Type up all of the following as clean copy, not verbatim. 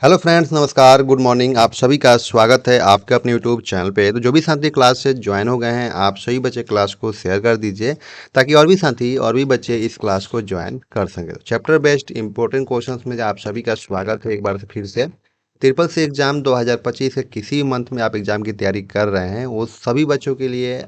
Hello friends, नमस्कार, good morning. आप सभी का स्वागत है आपके अपने यूट्यूब चैनल पे। तो जो भी साथी क्लास से ज्वाइन हो गए हैं, आप सभी बच्चे क्लास को शेयर कर दीजिए ताकि और भी साथी और भी बच्चे इस क्लास को ज्वाइन कर सकें। चैप्टर बेस्ड इंपॉर्टेंट क्वेश्चंस में आप सभी का स्वागत है एक बार फिर से। ट्रिपल सी एग्जाम 2025 के किसी भी मंथ में आप एग्जाम की तैयारी कर रहे हैं, वो सभी बच्चों के लिए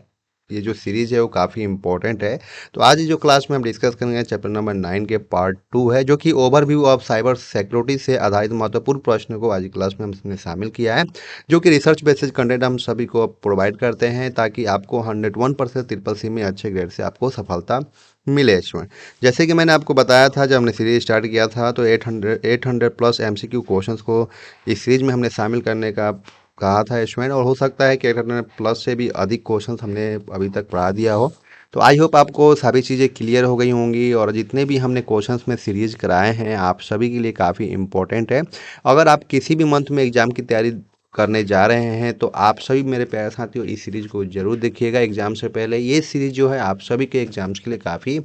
ये जो सीरीज है वो काफ़ी इंपॉर्टेंट है। तो आज जो क्लास में हम डिस्कस करेंगे चैप्टर नंबर 9 के पार्ट 2 है, जो कि ओवरव्यू ऑफ साइबर सिक्योरिटी से आधारित महत्वपूर्ण प्रश्न को आज की क्लास में हमने शामिल किया है, जो कि रिसर्च बेस्ड कंटेंट हम सभी को प्रोवाइड करते हैं ताकि आपको 101% ट्रिपल सी में अच्छे ग्रेड से आपको सफलता मिले इसमें। जैसे कि मैंने आपको बताया था, जब हमने सीरीज स्टार्ट किया था तो 800 प्लस एमसीक्यू क्वेश्चंस को इस सीरीज में हमने शामिल करने का कहा था इसमें, और हो सकता है कि 800 प्लस से भी अधिक क्वेश्चंस हमने अभी तक पढ़ा दिया हो। तो आई होप आपको सभी चीज़ें क्लियर हो गई होंगी, और जितने भी हमने क्वेश्चंस में सीरीज कराए हैं आप सभी के लिए काफ़ी इंपॉर्टेंट है। अगर आप किसी भी मंथ में एग्ज़ाम की तैयारी करने जा रहे हैं तो आप सभी मेरे प्यारे साथियों इस सीरीज को जरूर देखिएगा एग्जाम से पहले। ये सीरीज जो है आप सभी के एग्जाम्स के लिए काफ़ी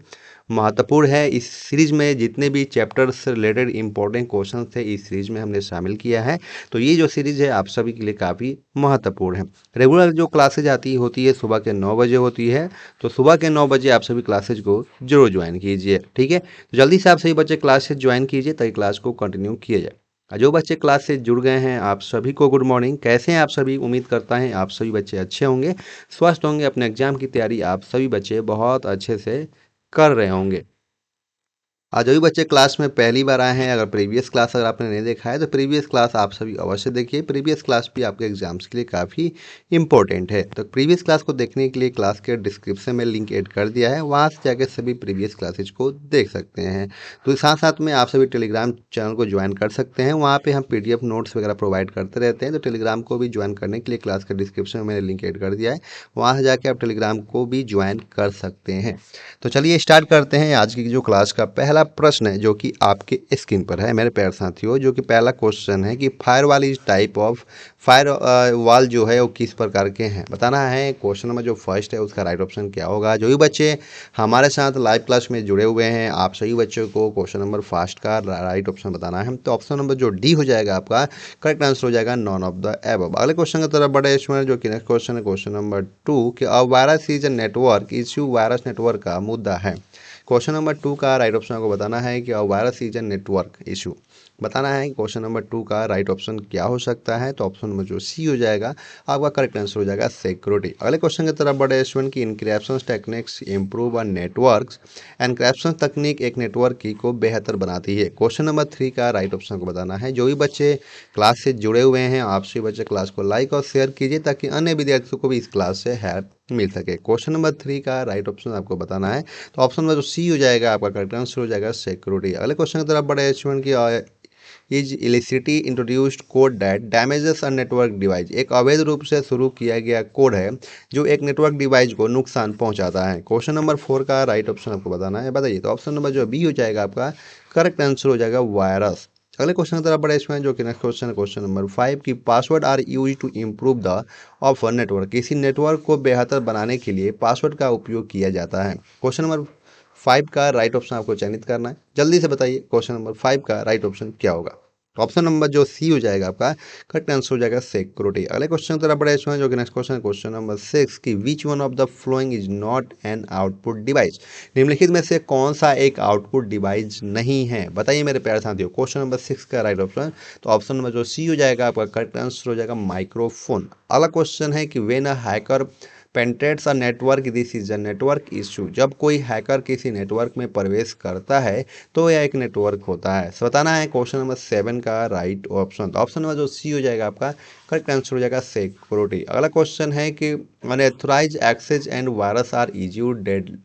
महत्वपूर्ण है। इस सीरीज में जितने भी चैप्टर्स से रिलेटेड इंपॉर्टेंट क्वेश्चन थे इस सीरीज में हमने शामिल किया है। तो ये जो सीरीज है आप सभी के लिए काफ़ी महत्वपूर्ण है। रेगुलर जो क्लासेज आती होती है सुबह के 9 बजे होती है, तो सुबह के 9 बजे आप सभी क्लासेज को जरूर ज्वाइन कीजिए, ठीक है। तो जल्दी से आप सभी बच्चे क्लासेज ज्वाइन कीजिए ताकि क्लास को कंटिन्यू किया जाए। जो बच्चे क्लास से जुड़ गए हैं आप सभी को गुड मॉर्निंग। कैसे हैं आप सभी? उम्मीद करता है आप सभी बच्चे अच्छे होंगे, स्वस्थ होंगे। अपने एग्जाम की तैयारी आप सभी बच्चे बहुत अच्छे से कर रहे होंगे। आज जो भी बच्चे क्लास में पहली बार आए हैं, अगर प्रीवियस क्लास अगर आपने नहीं देखा है तो प्रीवियस क्लास आप सभी अवश्य देखिए। प्रीवियस क्लास भी आपके एग्जाम्स के लिए काफ़ी इंपॉर्टेंट है। तो प्रीवियस क्लास को देखने के लिए क्लास के डिस्क्रिप्शन में लिंक ऐड कर दिया है, वहाँ से जाकर सभी प्रीवियस क्लासेज को देख सकते हैं। तो साथ साथ में आप सभी टेलीग्राम चैनल को ज्वाइन कर सकते हैं, वहाँ पर हम PDF नोट्स वगैरह प्रोवाइड करते रहते हैं। तो टेलीग्राम को भी ज्वाइन करने के लिए क्लास के डिस्क्रिप्शन में मैंने लिंक ऐड कर दिया है, वहाँ से जाके आप टेलीग्राम को भी ज्वाइन कर सकते हैं। तो चलिए स्टार्ट करते हैं आज की जो क्लास का पहला प्रश्न है, जो कि आपके स्क्रीन पर है मेरे प्यारे साथियों। जो कि पहला क्वेश्चन है कि firewall is type of fire wall जो है वो किस प्रकार के हैं, बताना है। क्वेश्चन नंबर जो फर्स्ट है उसका राइट ऑप्शन क्या होगा। जो भी बच्चे हमारे साथ लाइव क्लास में जुड़े हुए हैं आप सभी बच्चों को क्वेश्चन नंबर फर्स्ट का राइट ऑप्शन बताना है। तो ऑप्शन नंबर जो डी हो जाएगा आपका करेक्ट आंसर हो जाएगा नॉन ऑफ द एबव। अगले क्वेश्चन की तरफ बढ़े इसमें, जो कि नेक्स्ट क्वेश्चन है क्वेश्चन नंबर 2 कि a virus is a network issue, virus network का मुद्दा है। क्वेश्चन नंबर 2 का राइट ऑप्शन आपको बताना है कि virus is a network issue. बताना है क्वेश्चन नंबर 2 का राइट ऑप्शन क्या हो सकता है। तो ऑप्शन नंबर जो सी हो जाएगा आपका करेक्ट आंसर हो जाएगा सिक्योरिटी। अगले क्वेश्चन की तरफ बढ़े स्टूडेंट की इनक्रिप्शन टेक्निक्स इंप्रूव अ नेटवर्क्स। एनक्रिप्शन तकनीक एक नेटवर्क की को बेहतर बनाती है। क्वेश्चन नंबर 3 का राइट ऑप्शन को बताना है। जो भी बच्चे क्लास से जुड़े हुए हैं आप सभी बच्चे क्लास को लाइक और शेयर कीजिए ताकि अन्य विद्यार्थियों को भी इस क्लास से हेल्प मिल सके। क्वेश्चन नंबर 3 का राइट ऑप्शन आपको बताना है। तो ऑप्शन में जो सी हो जाएगा आपका करेक्ट आंसर हो जाएगा सिक्योरिटी। अगले क्वेश्चन की तरफ बढ़े स्टूडेंट की is illicitly introduced code that damages a network device. एक अवैध रूप से शुरू किया गया कोड है जो एक नेटवर्क डिवाइस को नुकसान पहुंचाता है। क्वेश्चन नंबर 4 का राइट ऑप्शन आपको बताना है, बताइए। तो ऑप्शन नंबर जो बी हो जाएगा आपका करेक्ट आंसर हो जाएगा वायरस। अगले क्वेश्चन की तरफ बढ़े इसमें, जो कि नेक्स्ट क्वेश्चन है क्वेश्चन नंबर 5 की password are use to improve the of network. किसी नेटवर्क को बेहतर बनाने के लिए पासवर्ड का उपयोग किया जाता है। क्वेश्चन नंबर 5 का राइट ऑप्शन आपको चयनित करना है। जल्दी से बताइए क्वेश्चन नंबर 5 का राइट ऑप्शन क्या होगा। ऑप्शन नंबर जो सी हो जाएगा आपका करेक्ट आंसर हो जाएगा सिक्योरिटी। अगले क्वेश्चन की तरफ बढ़े इसमें, जो कि नेक्स्ट क्वेश्चन है क्वेश्चन नंबर 6 की which one of the following is not an output device. निम्नलिखित में से कौन सा एक आउटपुट डिवाइस नहीं है, बताइए मेरे प्यारे साथियों। क्वेश्चन नंबर 6 का राइट ऑप्शन, तो ऑप्शन नंबर जो सी हो जाएगा आपका करेक्ट आंसर हो जाएगा माइक्रोफोन। अगला क्वेश्चन है कि when a hacker penetrates a network this is a network issue. जब कोई हैकर किसी नेटवर्क में प्रवेश करता है तो यह एक नेटवर्क होता है। सो बताना है क्वेश्चन नंबर 7 का राइट ऑप्शन। तो ऑप्शन नंबर जो सी हो जाएगा आपका करेक्ट आंसर हो जाएगा सिक्योरिटी। अगला क्वेश्चन है कि unauthorized access and virus are easy dead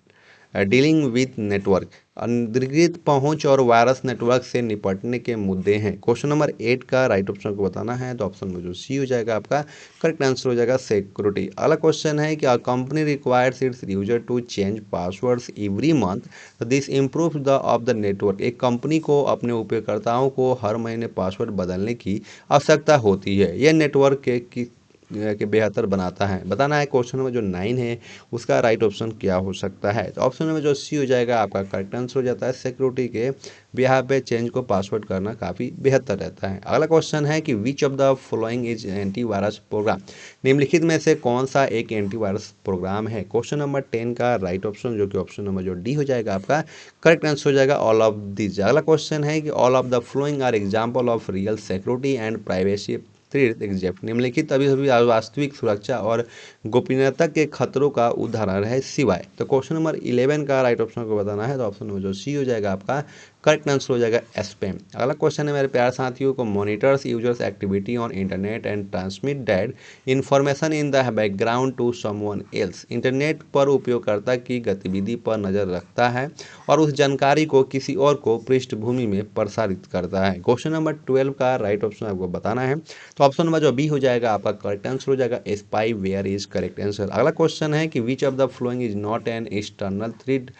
dealing with network. अनधिकृत पहुंच और वायरस नेटवर्क से निपटने के मुद्दे हैं। क्वेश्चन नंबर 8 का राइट ऑप्शन को बताना है। तो ऑप्शन में जो सी हो जाएगा आपका करेक्ट आंसर हो जाएगा सिक्योरिटी। अगला क्वेश्चन है कि company requires its user to change passwords every month, this improve the of the network. एक कंपनी को अपने उपयोगकर्ताओं को हर महीने पासवर्ड बदलने की आवश्यकता होती है। यह नेटवर्क के के बेहतर बनाता है। बताना है क्वेश्चन नंबर जो 9 है उसका राइट ऑप्शन क्या हो सकता है। तो ऑप्शन नंबर जो सी हो जाएगा आपका करेक्ट आंसर हो जाता है, सिक्योरिटी के बिहार पे चेंज को पासवर्ड करना काफ़ी बेहतर रहता है। अगला क्वेश्चन है कि which of the following is antivirus program, निम्नलिखित में से कौन सा एक एंटीवायरस प्रोग्राम है। क्वेश्चन नंबर 10 का राइट ऑप्शन जो कि ऑप्शन नंबर जो डी हो जाएगा आपका करेक्ट आंसर हो जाएगा ऑल ऑफ दिस। अगला क्वेश्चन है कि all of the following are example of real security and privacy threat except, निम्नलिखित अभी सभी वास्तविक सुरक्षा और गोपनीयता के खतरों का उदाहरण है सिवाय। तो क्वेश्चन नंबर 11 का राइट ऑप्शन को बताना है। तो ऑप्शन नंबर जो सी हो जाएगा आपका करेक्ट आंसर हो जाएगा स्पैम। अगला क्वेश्चन है मेरे प्यारे साथियों को monitors users activity on internet and transmit that information in the background to someone else, internet पर उपयोगकर्ता की गतिविधि पर नजर रखता है और उस जानकारी को किसी और को पृष्ठभूमि में प्रसारित करता है। क्वेश्चन नंबर 12 का राइट ऑप्शन आपको बताना है। तो ऑप्शन नंबर जो बी हो जाएगा आपका करेक्ट आंसर हो जाएगा spyware is correct answer. अगला क्वेश्चन है कि which of the following is not an external threat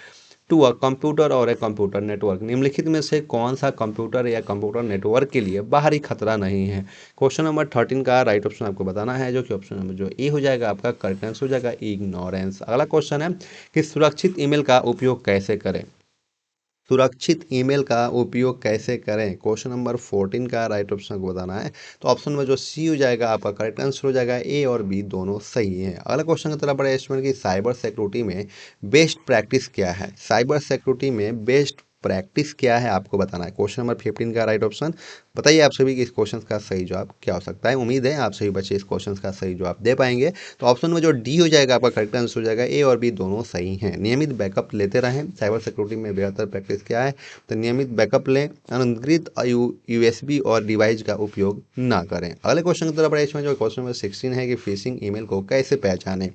to a computer और ए कंप्यूटर नेटवर्क, निम्नलिखित में से कौन सा कंप्यूटर या कंप्यूटर नेटवर्क के लिए बाहरी खतरा नहीं है। क्वेश्चन नंबर 13 का राइट ऑप्शन आपको बताना है, जो कि ऑप्शन नंबर जो ए हो जाएगा आपका करेक्ट आंसर हो जाएगा इग्नोरेंस। अगला क्वेश्चन है कि सुरक्षित ईमेल का उपयोग कैसे करें, सुरक्षित ईमेल का उपयोग कैसे करें। क्वेश्चन नंबर 14 का राइट ऑप्शन को बताना है। तो ऑप्शन नंबर जो सी हो जाएगा आपका करेक्ट आंसर हो जाएगा ए और बी दोनों सही है। अगला क्वेश्चन की तरफ बढ़े स्टूडेंट की साइबर सिक्योरिटी में बेस्ट प्रैक्टिस क्या है, साइबर सिक्योरिटी में बेस्ट प्रैक्टिस क्या है आपको बताना है। क्वेश्चन नंबर 15 का राइट ऑप्शन बताइए आप सभी कि इस क्वेश्चन का सही जवाब क्या हो सकता है। उम्मीद है आप सभी बच्चे इस क्वेश्चन का सही जवाब दे पाएंगे। तो ऑप्शन में जो डी हो जाएगा आपका करेक्ट आंसर हो जाएगा ए और बी दोनों सही हैं। नियमित बैकअप लेते रहें, साइबर सिक्योरिटी में बेहतर प्रैक्टिस क्या है, तो नियमित बैकअप लें, अनधिकृत यूएसबी और डिवाइस का उपयोग ना करें। अगले क्वेश्चन की तरफ बढ़े, इसमें जो क्वेश्चन नंबर 16 है कि फिशिंग ईमेल को कैसे पहचानें,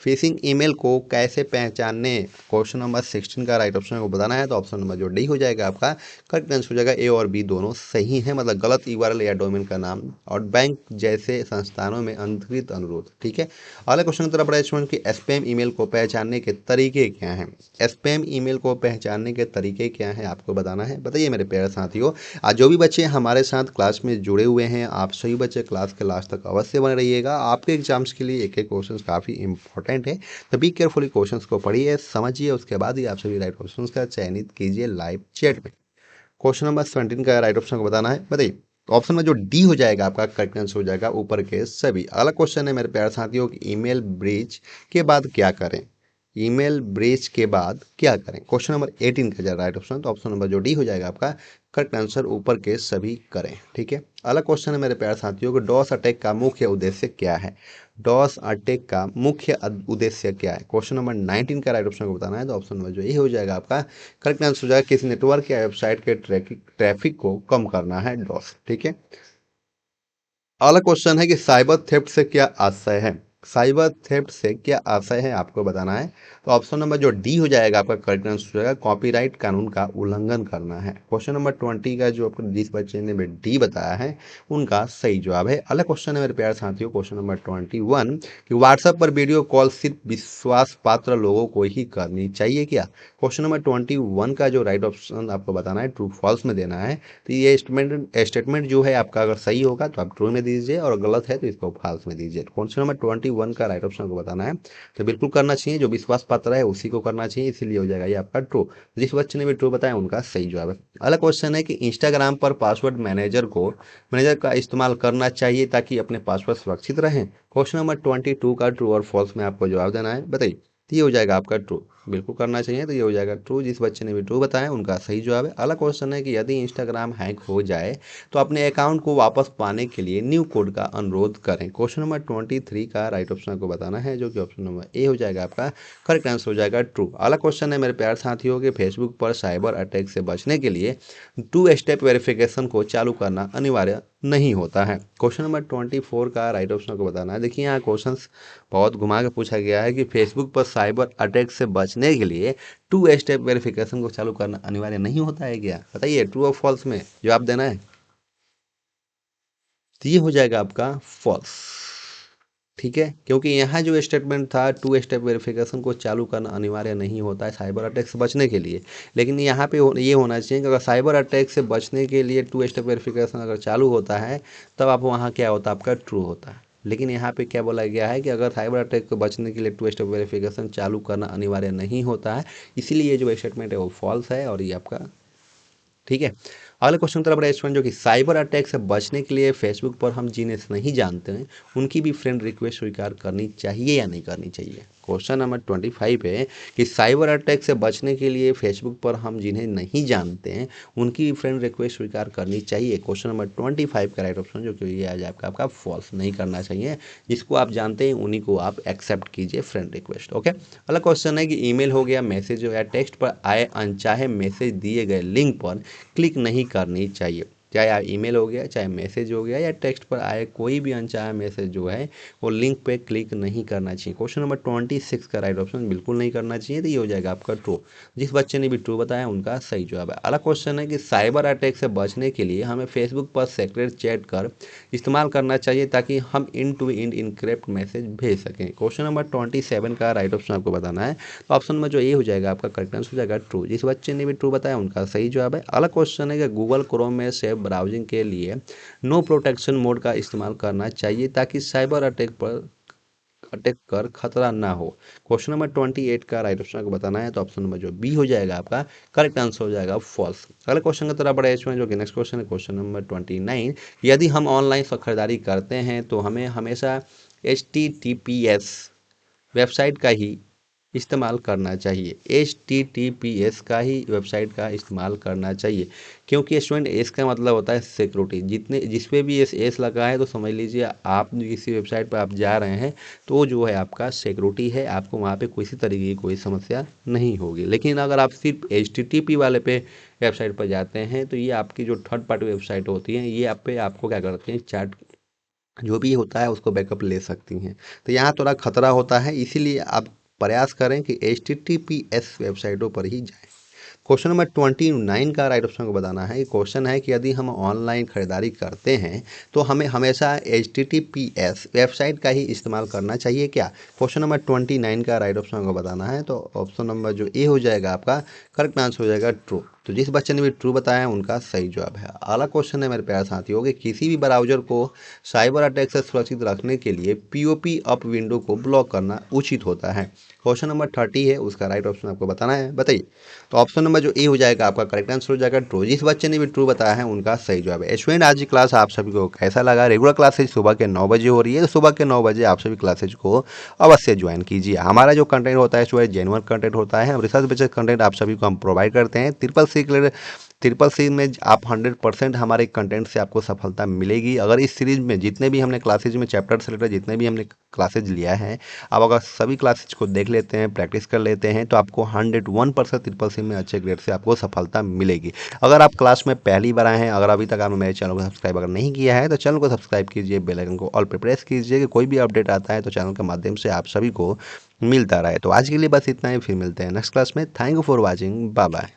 फिशिंग ईमेल को कैसे पहचानने। क्वेश्चन नंबर 16 का राइट ऑप्शन को बताना है। तो ऑप्शन नंबर जो डी हो जाएगा आपका करेक्ट आंसर हो जाएगा ए और बी दोनों सही हैं, मतलब गलत यूआरएल या डोमेन का नाम और बैंक जैसे संस्थानों में अंतरित अनुरोध। ठीक है, अगले क्वेश्चन की तरफ बढ़े स्टूडेंट की स्पैम ईमेल को पहचानने के तरीके क्या हैं, स्पैम ईमेल को पहचानने के तरीके क्या हैं आपको बताना है। बताइए मेरे प्यारे साथियों, आज जो भी बच्चे हमारे साथ क्लास में जुड़े हुए हैं, आप सभी बच्चे क्लास के लास्ट तक अवश्य बने रहिएगा। आपके एग्जाम्स के लिए एक एक क्वेश्चन काफ़ी इंपॉर्टेंट है, तो बी केयरफुली क्वेश्चंस को पढ़िए, समझिए, उसके बाद ही आप सभी राइट क्वेश्चंस का चयनित कीजिए लाइव चैट में। क्वेश्चन नंबर 17 का राइट ऑप्शन को बताना है। बताइए ऑप्शन में जो डी हो जाएगा आपका करेक्ट आंसर हो जाएगा ऊपर के सभी। अगला क्वेश्चन है मेरे प्यारे साथियों कि ईमेल ब्रीच के बाद क्या करें, ईमेल ब्रीच के बाद क्या करें। क्वेश्चन नंबर 18 का जाएगा राइट ऑप्शन। तो ऑप्शन नंबर जो डी हो जाएगा आपका करेक्ट आंसर ऊपर के सभी करें। ठीक है, अगला क्वेश्चन है मेरे प्यारे साथियों को डॉस अटैक का मुख्य उद्देश्य क्या है, डॉस अटैक का मुख्य उद्देश्य क्या है। क्वेश्चन नंबर 19 का राइट ऑप्शन को बताना है। तो ऑप्शन नंबर जो ये हो जाएगा आपका करेक्ट आंसर हो जाएगा किसी नेटवर्क या वेबसाइट के ट्रैफिक को कम करना है, डॉस। ठीक है, अगला क्वेश्चन है कि साइबर थेफ्ट से क्या आशय है, साइबर थेफ्ट से क्या आशय है आपको बताना है। तो ऑप्शन नंबर जो डी हो जाएगा आपका करेक्ट आंसर हो जाएगा कॉपीराइट कानून का उल्लंघन करना है। क्वेश्चन नंबर 20 का जो आपको जिस बच्चे ने डी बताया है उनका सही जवाब है। अगला क्वेश्चन है मेरे प्यारे साथियों क्वेश्चन नंबर 21 कि व्हाट्सएप पर वीडियो कॉल सिर्फ विश्वास पात्र लोगों को ही करनी चाहिए क्या। क्वेश्चन नंबर 21 का जो राइट ऑप्शन आपको बताना है ट्रू फॉल्स में देना है। तो ये स्टेटमेंट जो है आपका अगर सही होगा तो आप ट्रू में दीजिए और गलत है तो इसको फॉल्स में दीजिए। क्वेश्चन नंबर 21 का राइट ऑप्शन को बताना है। तो बिल्कुल करना चाहिए, जो विश्वास पात्र है उसी को करना चाहिए, इसीलिए हो जाएगा ये आपका ट्रू। जिस बच्चे ने भी ट्रू बताया उनका सही जवाब है। अगला क्वेश्चन है कि इंस्टाग्राम पर पासवर्ड मैनेजर का इस्तेमाल करना चाहिए ताकि अपने पासवर्ड सुरक्षित रहें। क्वेश्चन नंबर 22 का ट्रू और फॉल्स में आपको जवाब देना है। बताइए, तो ये हो जाएगा आपका ट्रू, बिल्कुल करना चाहिए, तो ये हो जाएगा ट्रू। जिस बच्चे ने भी ट्रू बताया उनका सही जवाब है। अगला क्वेश्चन है कि यदि इंस्टाग्राम हैक हो जाए तो अपने अकाउंट को वापस पाने के लिए न्यू कोड का अनुरोध करें। क्वेश्चन नंबर 23 का राइट ऑप्शन को बताना है, जो कि ऑप्शन नंबर ए हो जाएगा आपका करेक्ट आंसर हो जाएगा ट्रू। अगला क्वेश्चन है मेरे प्यारे साथियों के फेसबुक पर साइबर अटैक से बचने के लिए 2 स्टेप वेरिफिकेशन को चालू करना अनिवार्य नहीं होता है। क्वेश्चन नंबर 24 का राइट ऑप्शन को बताना है। देखिए यहाँ क्वेश्चन बहुत घुमा के पूछा गया है कि फेसबुक पर साइबर अटैक से बचने के लिए 2 स्टेप वेरिफिकेशन को चालू करना अनिवार्य नहीं होता है क्या। बताइए ट्रू और फॉल्स में जवाब देना है। तो ये हो जाएगा आपका फॉल्स। ठीक है, क्योंकि यहाँ जो स्टेटमेंट था 2 स्टेप वेरिफिकेशन को चालू करना अनिवार्य नहीं होता है साइबर अटैक से बचने के लिए, लेकिन यहाँ पे ये होना चाहिए कि अगर साइबर अटैक से बचने के लिए 2 स्टेप वेरिफिकेशन अगर चालू होता है तब आप वहाँ क्या होता है आपका ट्रू होता है। लेकिन यहाँ पे क्या बोला गया है कि अगर साइबर अटैक से बचने के लिए टू स्टेप वेरिफिकेशन चालू करना अनिवार्य नहीं होता है, इसीलिए ये जो स्टेटमेंट है वो फॉल्स है और ये आपका ठीक है। अगले क्वेश्चन की तरफ बढ़े स्टूडेंट, जो कि साइबर अटैक से बचने के लिए फेसबुक पर हम जिन्हें नहीं जानते हैं उनकी भी फ्रेंड रिक्वेस्ट स्वीकार करनी चाहिए या नहीं करनी चाहिए। क्वेश्चन नंबर 25 है कि साइबर अटैक से बचने के लिए फेसबुक पर हम जिन्हें नहीं जानते हैं उनकी भी फ्रेंड रिक्वेस्ट स्वीकार करनी चाहिए। क्वेश्चन नंबर 25 का राइट ऑप्शन जो कि ये आ जाएगा आपका फॉल्स, नहीं करना चाहिए। जिसको आप जानते हैं उन्हीं को आप एक्सेप्ट कीजिए फ्रेंड रिक्वेस्ट। ओके, अगला क्वेश्चन है कि ईमेल हो गया, मैसेज हो या टेक्स्ट पर आए अनचाहे मैसेज दिए गए लिंक पर क्लिक नहीं करनी चाहिए। चाहे ईमेल हो गया, चाहे मैसेज हो गया या टेक्स्ट पर आए कोई भी अनचाहा मैसेज जो है वो लिंक पे क्लिक नहीं करना चाहिए। क्वेश्चन नंबर 26 का राइट ऑप्शन बिल्कुल नहीं करना चाहिए, तो ये हो जाएगा आपका ट्रू। जिस बच्चे ने भी ट्रू बताया उनका सही जवाब है। अगला क्वेश्चन है कि साइबर अटैक से बचने के लिए हमें फेसबुक पर सीक्रेट चैट कर इस्तेमाल करना चाहिए ताकि हम इन टू इन इनक्रिप्ट मैसेज भेज सकें। क्वेश्चन नंबर 27 का राइट ऑप्शन आपको बताना है, तो ऑप्शन में जो ए हो जाएगा आपका करेक्ट आंसर हो जाएगा ट्रू। जिस बच्चे ने भी ट्रू बताया उनका सही जवाब है। अगला क्वेश्चन है कि गूगल क्रोम में सेफ ब्राउजिंग के लिए नो प्रोटेक्शन मोड का इस्तेमाल करना चाहिए ताकि साइबर अटैक कर खतरा ना हो। क्वेश्चन नंबर 28 का राइट ऑप्शन आपको बताना है, तो ऑप्शन नंबर जो बी हो जाएगा आपका करेक्ट आंसर हो जाएगा फॉल्स। अगले क्वेश्चन की तरफ बढ़े इसमें, जो कि नेक्स्ट क्वेश्चन है क्वेश्चन नंबर 29। यदि हम ऑनलाइन खरीदारी करते हैं तो हमें हमेशा HTTPS वेबसाइट का ही इस्तेमाल करना चाहिए। HTTPS का ही वेबसाइट का इस्तेमाल करना चाहिए, क्योंकि स्टूडेंट एस का मतलब होता है सिक्योरिटी। जितने जिस पे भी एस लगा है तो समझ लीजिए आप किसी वेबसाइट पर आप जा रहे हैं तो जो है आपका सिक्योरिटी है, आपको वहाँ पे किसी तरीके की कोई समस्या नहीं होगी। लेकिन अगर आप सिर्फ HTTP वाले पे वेबसाइट पर जाते हैं तो ये आपकी जो थर्ड पार्टी वेबसाइट होती हैं ये आप पे आपको क्या करते हैं, चैट जो भी होता है उसको बैकअप ले सकती हैं। तो यहाँ थोड़ा खतरा होता है, इसीलिए आप प्रयास करें कि HTTPS वेबसाइटों पर ही जाएं। क्वेश्चन नंबर 29 का राइट ऑप्शन को बताना है। क्वेश्चन है कि यदि हम ऑनलाइन खरीदारी करते हैं तो हमें हमेशा HTTPS वेबसाइट का ही इस्तेमाल करना चाहिए क्या। क्वेश्चन नंबर 29 का राइट ऑप्शन को बताना है, तो ऑप्शन नंबर जो ए हो जाएगा आपका करेक्ट आंसर हो जाएगा ट्रू। तो जिस बच्चे ने भी ट्रू बताया उनका सही जवाब है। अगला क्वेश्चन है मेरे प्यारे साथियों कि किसी भी ब्राउजर को साइबर अटैक से सुरक्षित रखने के लिए POP अप विंडो को ब्लॉक करना उचित होता है। क्वेश्चन नंबर 30 है, उसका राइट ऑप्शन आपको बताना है, बताइए। तो ऑप्शन नंबर जो ए हो जाएगा आपका करेक्ट आंसर हो जाएगा ट्रू। जिस बच्चे ने भी ट्रू बताया है उनका सही जवाब है। स्टूडेंट आज की क्लास आप सभी को कैसा लगा। रेगुलर क्लासेज सुबह के 9 बजे हो रही है, तो सुबह के 9 बजे आप सभी क्लासेज को अवश्य ज्वाइन कीजिए। हमारा जो कंटेंट होता है स्टूडेंट जेन्युइन कंटेंट होता है, हम रिसर्च बेस्ड कंटेंट आप सभी को हम प्रोवाइड करते हैं। ट्रिपल सी में आप 100% हमारे कंटेंट से आपको सफलता मिलेगी। अगर इस सीरीज में जितने भी हमने क्लासेज में चैप्टर से रिलेटेड जितने भी हमने क्लासेज लिया है, आप अगर सभी क्लासेज को देख लेते हैं, प्रैक्टिस कर लेते हैं, तो आपको 101% ट्रिपल सी में अच्छे ग्रेड से आपको सफलता मिलेगी। अगर आप क्लास में पहली बार आए हैं, अगर अभी तक आपने मेरे चैनल को सब्सक्राइब अगर नहीं किया है तो चैनल को सब्सक्राइब कीजिए, बेल आइकन को ऑल पे प्रेस कीजिए कि कोई भी अपडेट आता है तो चैनल के माध्यम से आप सभी को मिलता रहे। तो आज के लिए बस इतना ही, फिर मिलते हैं नेक्स्ट क्लास में। Thank you for watching, bye bye.